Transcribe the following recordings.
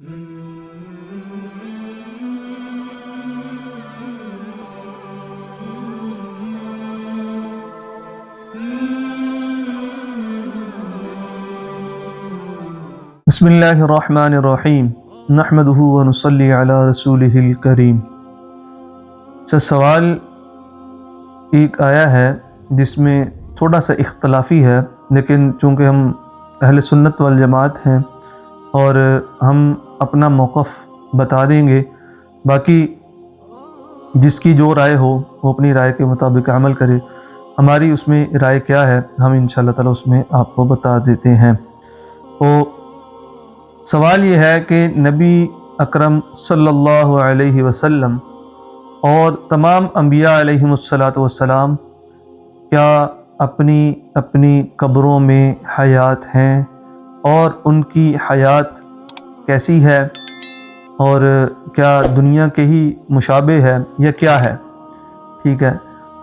بسم اللہ الرحمن الرحیم نحمدہ ونصلی علی رسولہ الکریم۔ سوال ایک آیا ہے جس میں تھوڑا سا اختلافی ہے، لیکن چونکہ ہم اہل سنت والجماعت ہیں اور ہم اپنا موقف بتا دیں گے، باقی جس کی جو رائے ہو وہ اپنی رائے کے مطابق عمل کرے۔ ہماری اس میں رائے کیا ہے ہم انشاءاللہ تعالی اس میں آپ کو بتا دیتے ہیں۔ تو سوال یہ ہے کہ نبی اکرم صلی اللہ علیہ وسلم اور تمام انبیاء علیہم السلام کیا اپنی قبروں میں حیات ہیں، اور ان کی حیات کیسی ہے، اور کیا دنیا کے ہی مشابہ ہے یا کیا ہے؟ ٹھیک ہے،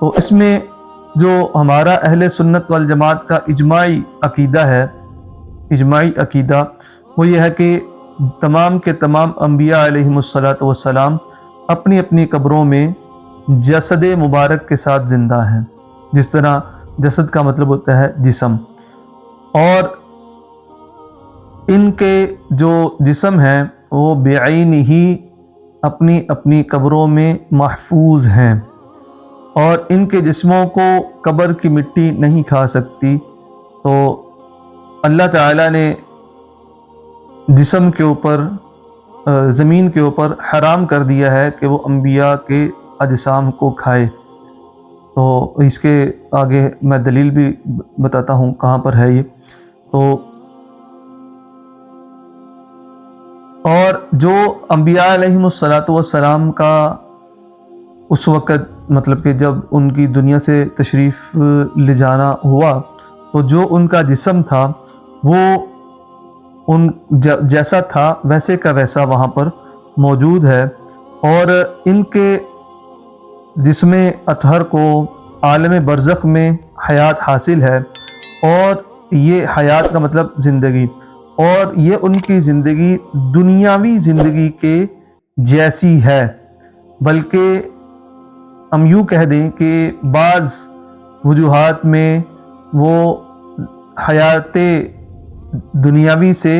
تو اس میں جو ہمارا اہل سنت والجماعت کا اجماعی عقیدہ ہے، اجماعی عقیدہ وہ یہ ہے کہ تمام کے تمام انبیاء علیہم السلام اپنی اپنی قبروں میں جسد مبارک کے ساتھ زندہ ہیں۔ جس طرح جسد کا مطلب ہوتا ہے جسم، اور ان کے جو جسم ہیں وہ بعین ہی اپنی اپنی قبروں میں محفوظ ہیں، اور ان کے جسموں کو قبر کی مٹی نہیں کھا سکتی۔ تو اللہ تعالیٰ نے جسم کے اوپر، زمین کے اوپر حرام کر دیا ہے کہ وہ انبیاء کے اجسام کو کھائے۔ تو اس کے آگے میں دلیل بھی بتاتا ہوں کہاں پر ہے یہ۔ تو اور جو انبیاء علیہم السلام کا اس وقت مطلب کہ جب ان کی دنیا سے تشریف لے جانا ہوا، تو جو ان کا جسم تھا وہ ان جیسا تھا ویسے کا ویسا وہاں پر موجود ہے، اور ان کے جسم اطہر کو عالم برزخ میں حیات حاصل ہے، اور یہ حیات کا مطلب زندگی، اور یہ ان کی زندگی دنیاوی زندگی کے جیسی ہے، بلکہ ہم یوں کہہ دیں کہ بعض وجوہات میں وہ حیات دنیاوی سے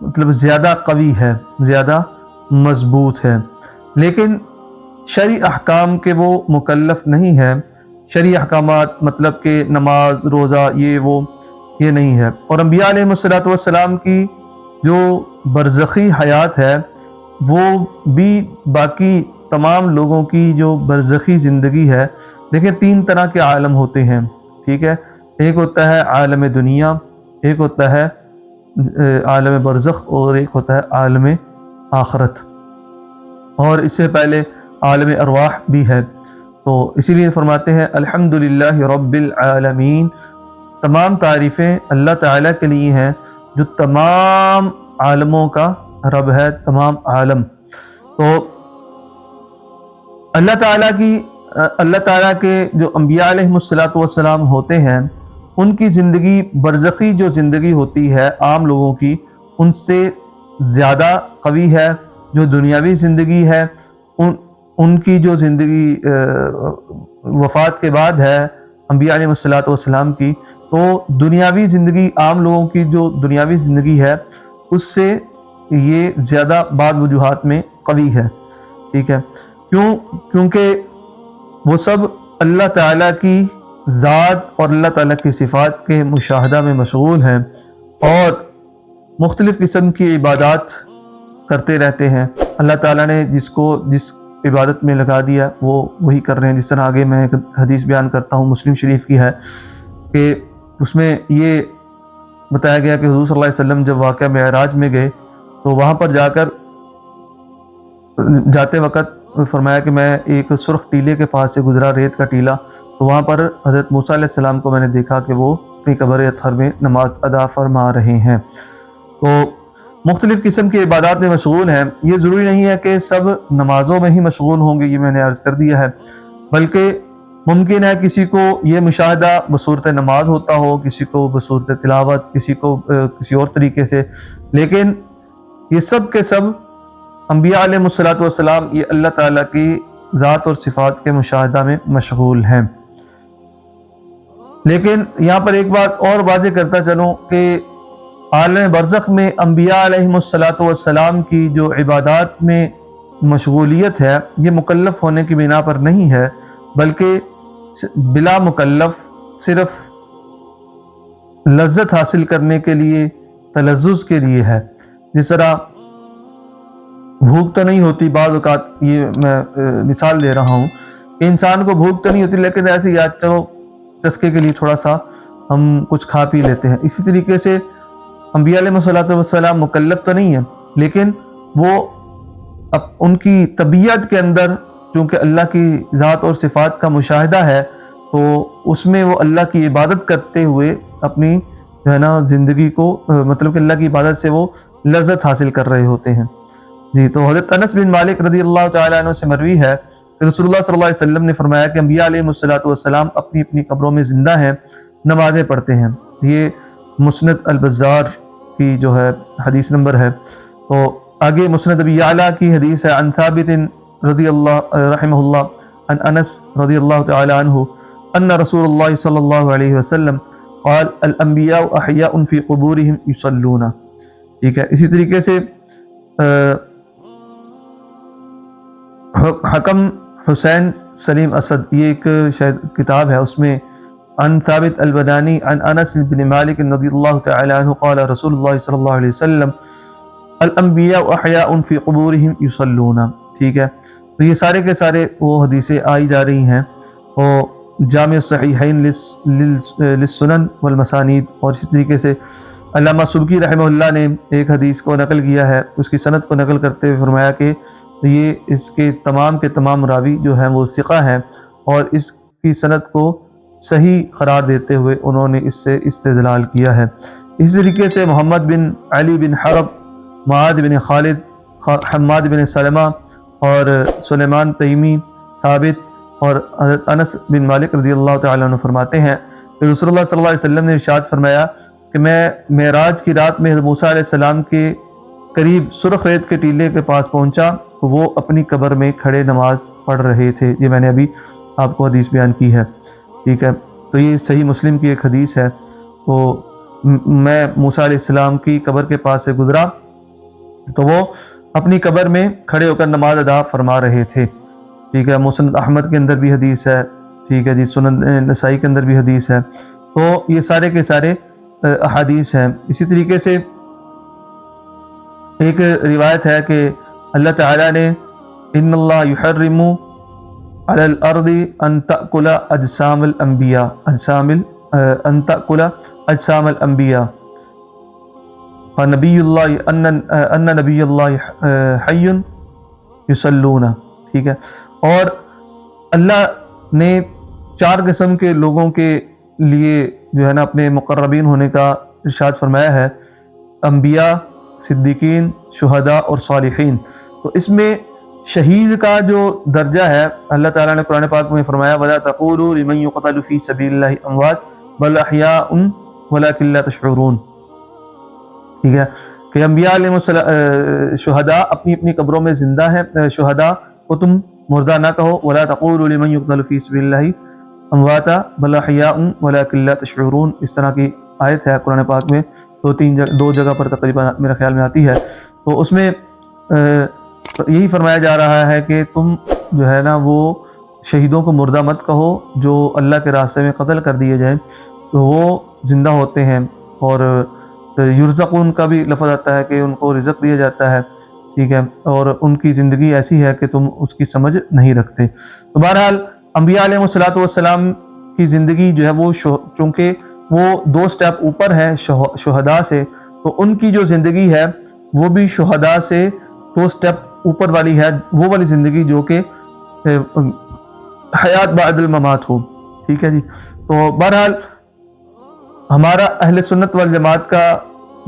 مطلب زیادہ قوی ہے، زیادہ مضبوط ہے، لیکن شرعی احکام کے وہ مکلف نہیں ہے۔ شرعی احکامات مطلب کہ نماز، روزہ، یہ نہیں ہے۔ اور انبیاء علیہ السلام کی جو برزخی حیات ہے وہ بھی باقی تمام لوگوں کی جو برزخی زندگی ہے، دیکھیں 3 طرح کے عالم ہوتے ہیں، ٹھیک ہے۔ ایک ہوتا ہے عالم دنیا، ایک ہوتا ہے عالم برزخ، اور ایک ہوتا ہے عالم آخرت، اور اس سے پہلے عالم ارواح بھی ہے۔ تو اسی لیے فرماتے ہیں الحمدللہ رب العالمین، تمام تعریفیں اللہ تعالیٰ کے لیے ہیں جو تمام عالموں کا رب ہے، تمام عالم۔ تو اللہ تعالیٰ کے جو انبیاء علیہم السلام ہوتے ہیں، ان کی زندگی برزخی جو زندگی ہوتی ہے عام لوگوں کی، ان سے زیادہ قوی ہے۔ جو دنیاوی زندگی ہے ان کی جو زندگی وفات کے بعد ہے انبیاء علیہ السلام کی، تو دنیاوی زندگی عام لوگوں کی جو دنیاوی زندگی ہے اس سے یہ زیادہ بعض وجوہات میں قوی ہے، ٹھیک ہے۔ کیونکہ وہ سب اللہ تعالیٰ کی ذات اور اللہ تعالیٰ کی صفات کے مشاہدہ میں مشغول ہیں، اور مختلف قسم کی عبادات کرتے رہتے ہیں۔ اللہ تعالیٰ نے جس عبادت میں لگا دیا وہ وہی کر رہے ہیں۔ جس طرح آگے میں ایک حدیث بیان کرتا ہوں، مسلم شریف کی ہے، کہ اس میں یہ بتایا گیا کہ حضور صلی اللہ علیہ وسلم جب واقعہ معراج میں گئے تو وہاں پر جاتے وقت فرمایا کہ میں ایک سرخ ٹیلے کے پاس سے گزرا، ریت کا ٹیلا، تو وہاں پر حضرت موسیٰ علیہ السلام کو میں نے دیکھا کہ وہ اپنی قبر اطہر میں نماز ادا فرما رہے ہیں۔ تو مختلف قسم کی عبادات میں مشغول ہیں۔ یہ ضروری نہیں ہے کہ سب نمازوں میں ہی مشغول ہوں گے، یہ میں نے عرض کر دیا ہے، بلکہ ممکن ہے کسی کو یہ مشاہدہ بصورت نماز ہوتا ہو، کسی کو بصورت تلاوت، کسی کو کسی اور طریقے سے، لیکن یہ سب کے سب انبیاء علیہ الصلوۃ والسلام یہ اللہ تعالیٰ کی ذات اور صفات کے مشاہدہ میں مشغول ہیں۔ لیکن یہاں پر ایک بات اور واضح کرتا چلوں کہ عالم برزخ میں انبیاء علیہ الصلوۃ والسلام کی جو عبادات میں مشغولیت ہے یہ مکلف ہونے کی بنا پر نہیں ہے، بلکہ بلا مکلف صرف لذت حاصل کرنے کے لیے، تلذذ کے لیے ہے۔ جس طرح بھوک تو نہیں ہوتی بعض اوقات، یہ میں مثال دے رہا ہوں کہ انسان کو بھوک تو نہیں ہوتی لیکن ایسے یاد چلو چسکے کے لیے تھوڑا سا ہم کچھ کھا پی لیتے ہیں۔ اسی طریقے سے انبیاء علیہ الصلوۃ والسلام مکلف تو نہیں ہے، لیکن وہ ان کی طبیعت کے اندر چونکہ اللہ کی ذات اور صفات کا مشاہدہ ہے تو اس میں وہ اللہ کی عبادت کرتے ہوئے اپنی جو ہے نا زندگی کو مطلب کہ اللہ کی عبادت سے وہ لذت حاصل کر رہے ہوتے ہیں۔ جی، تو حضرت انس بن مالک رضی اللہ تعالیٰ عنہ سے مروی ہے کہ رسول اللہ صلی اللہ علیہ وسلم نے فرمایا کہ انبیاء علیہ الصلوۃ والسلام اپنی اپنی قبروں میں زندہ ہیں، نمازیں پڑھتے ہیں۔ یہ مسند البزار کی جو ہے حدیث نمبر ہے۔ تو آگے مسند ابی یعلا کی حدیث ہے عن ثابت رضی اللہ رحمہ اللہ عن انس رضی اللہ تعالی عنہ ان رسول اللہ صلی اللہ علیہ وسلم قال الانبیاء احیاء فی قبورہم یصلون۔ ٹھیک ہے، اسی طریقے سے حکم حسین سلیم اسد، یہ ایک شاید کتاب ہے، اس میں عن ثابت البنانی عن انس بن مالک رضی اللہ تعالی عنہ قال رسول اللہ صلی اللہ علیہ وسلم الانبیاء احیاء فی قبورہم یصلون۔ ٹھیک ہے، تو یہ سارے کے سارے وہ حدیثیں آئی جا رہی ہیں، اور جامع الصحیحین للسنن والمسانید، اور اسی طریقے سے علامہ سبکی رحمہ اللہ نے ایک حدیث کو نقل کیا ہے، اس کی سند کو نقل کرتے ہوئے فرمایا کہ یہ اس کے تمام راوی جو ہیں وہ ثقہ ہیں، اور اس کی سند کو صحیح قرار دیتے ہوئے انہوں نے اس سے استدلال کیا ہے۔ اسی طریقے سے محمد بن علی بن حرب، معاذ بن خالد، حماد بن سلمہ اور سلیمان تیمی، ثابت اور حضرت انس بن مالک رضی اللہ تعالیٰ عنہ فرماتے ہیں کہ رسول اللہ صلی اللہ علیہ وسلم نے ارشاد فرمایا کہ میں معراج کی رات میں حضرت موسیٰ علیہ السلام کے قریب سرخ ریت کے ٹیلے کے پاس پہنچا تو وہ اپنی قبر میں کھڑے نماز پڑھ رہے تھے۔ یہ میں نے ابھی آپ کو حدیث بیان کی ہے۔ ٹھیک ہے، تو یہ صحیح مسلم کی ایک حدیث ہے۔ تو میں موسیٰ علیہ السلام کی قبر کے پاس سے گزرا تو وہ اپنی قبر میں کھڑے ہو کر نماز ادا فرما رہے تھے۔ ٹھیک ہے، مسند احمد کے اندر بھی حدیث ہے، ٹھیک ہے جی، سنن نسائی کے اندر بھی حدیث ہے۔ تو یہ سارے کے سارے احادیث ہیں۔ اسی طریقے سے ایک روایت ہے کہ اللہ تعالیٰ نے ان اللہ یحرم علی الارض ان تأکل اجسام الانبیاء ان تأکل اجسام الانبیاء فنبی اللہ ان نبی اللہ حی یصلون۔ ٹھیک ہے، اور اللہ نے 4 قسم کے لوگوں کے لیے جو ہے نا اپنے مقربین ہونے کا ارشاد فرمایا ہے، انبیاء، صدیقین، شہداء اور صالحین۔ تو اس میں شہید کا جو درجہ ہے اللہ تعالیٰ نے قرآن پاک میں فرمایا وَلَا تَقُولُوا لِمَنْ يُقْتَلُ فِي سَبِيلِ اللَّهِ أَمْوَاتٌ بَلْ أَحْيَاءٌ وَلَكِنْ لَا تَشْعُرُونَ۔ ٹھیک ہے کہ انبیاء علیہ شہداء اپنی اپنی قبروں میں زندہ ہیں، شہداء کو تم مردہ نہ کہو، وَلَا تَقُولُوا لِمَنْ يُقْتَلُ فِي سَبِيلِ اللَّهِ أَمْوَاتٌ بَلْ أَحْيَاءٌ وَلَكِنْ لَا تَشْعُرُونَ۔ اس طرح کی آیت ہے قرآن پاک میں، 2 جگہ پر تقریباً میرے خیال میں آتی ہے۔ تو اس میں یہی فرمایا جا رہا ہے کہ تم جو ہے نا وہ شہیدوں کو مردہ مت کہو، جو اللہ کے راستے میں قتل کر دیے جائیں تو وہ زندہ ہوتے ہیں، اور یرزقون کا بھی لفظ آتا ہے کہ ان کو رزق دیا جاتا ہے۔ ٹھیک ہے، اور ان کی زندگی ایسی ہے کہ تم اس کی سمجھ نہیں رکھتے۔ تو بہرحال انبیاء علیہ الصلوۃ والسلام کی زندگی جو ہے وہ چونکہ وہ 2 سٹیپ اوپر ہے شہداء سے، تو ان کی جو زندگی ہے وہ بھی شہداء سے 2 سٹیپ اوپر والی ہے، وہ والی زندگی جو کہ حیات بعد الممات ہو۔ ٹھیک ہے جی، تو بہرحال ہمارا اہل سنت والجماعت کا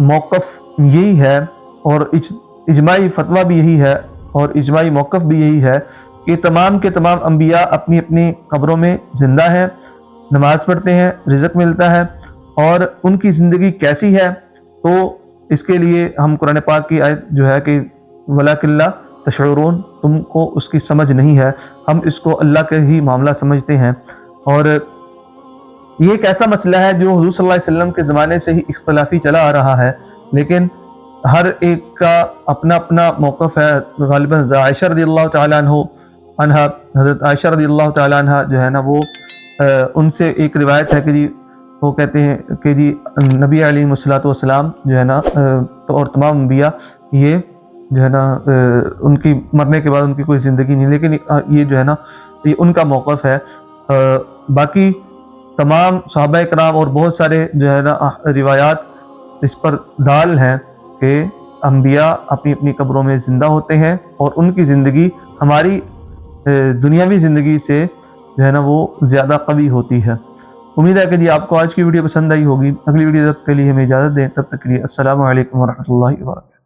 موقف یہی ہے، اور اجماعی فتویٰ بھی یہی ہے، اور اجماعی موقف بھی یہی ہے کہ تمام کے تمام انبیاء اپنی اپنی قبروں میں زندہ ہیں، نماز پڑھتے ہیں، رزق ملتا ہے۔ اور ان کی زندگی کیسی ہے؟ تو اس کے لیے ہم قرآن پاک کی آیت جو ہے کہ وَلَٰكِن لَا تَشْعُرُونَ، تم کو اس کی سمجھ نہیں ہے، ہم اس کو اللہ کے ہی معاملہ سمجھتے ہیں۔ اور یہ ایک ایسا مسئلہ ہے جو حضور صلی اللہ علیہ وسلم کے زمانے سے ہی اختلافی چلا آ رہا ہے، لیکن ہر ایک کا اپنا اپنا موقف ہے۔ غالباً حضرت عائشہ رضی اللہ تعالیٰ عنہ حضرت عائشہ رضی اللہ تعالیٰ عنہ جو ہے نا وہ ان سے ایک روایت ہے کہ جی وہ کہتے ہیں کہ جی نبی علیہ الصلوۃ والسلام جو ہے نا اور تمام انبیاء یہ جو ہے نا ان کی مرنے کے بعد ان کی کوئی زندگی نہیں، لیکن یہ جو ہے نا یہ ان کا موقف ہے۔ باقی تمام صحابہ کرام اور بہت سارے جو ہے نا روایات اس پر دال ہیں کہ انبیاء اپنی اپنی قبروں میں زندہ ہوتے ہیں اور ان کی زندگی ہماری دنیاوی زندگی سے جو ہے نا وہ زیادہ قوی ہوتی ہے۔ امید ہے کہ جی آپ کو آج کی ویڈیو پسند آئی ہوگی۔ اگلی ویڈیو تک کے لیے ہمیں اجازت دیں، تب تک کے لیے السلام علیکم ورحمۃ اللہ وبرکاتہ۔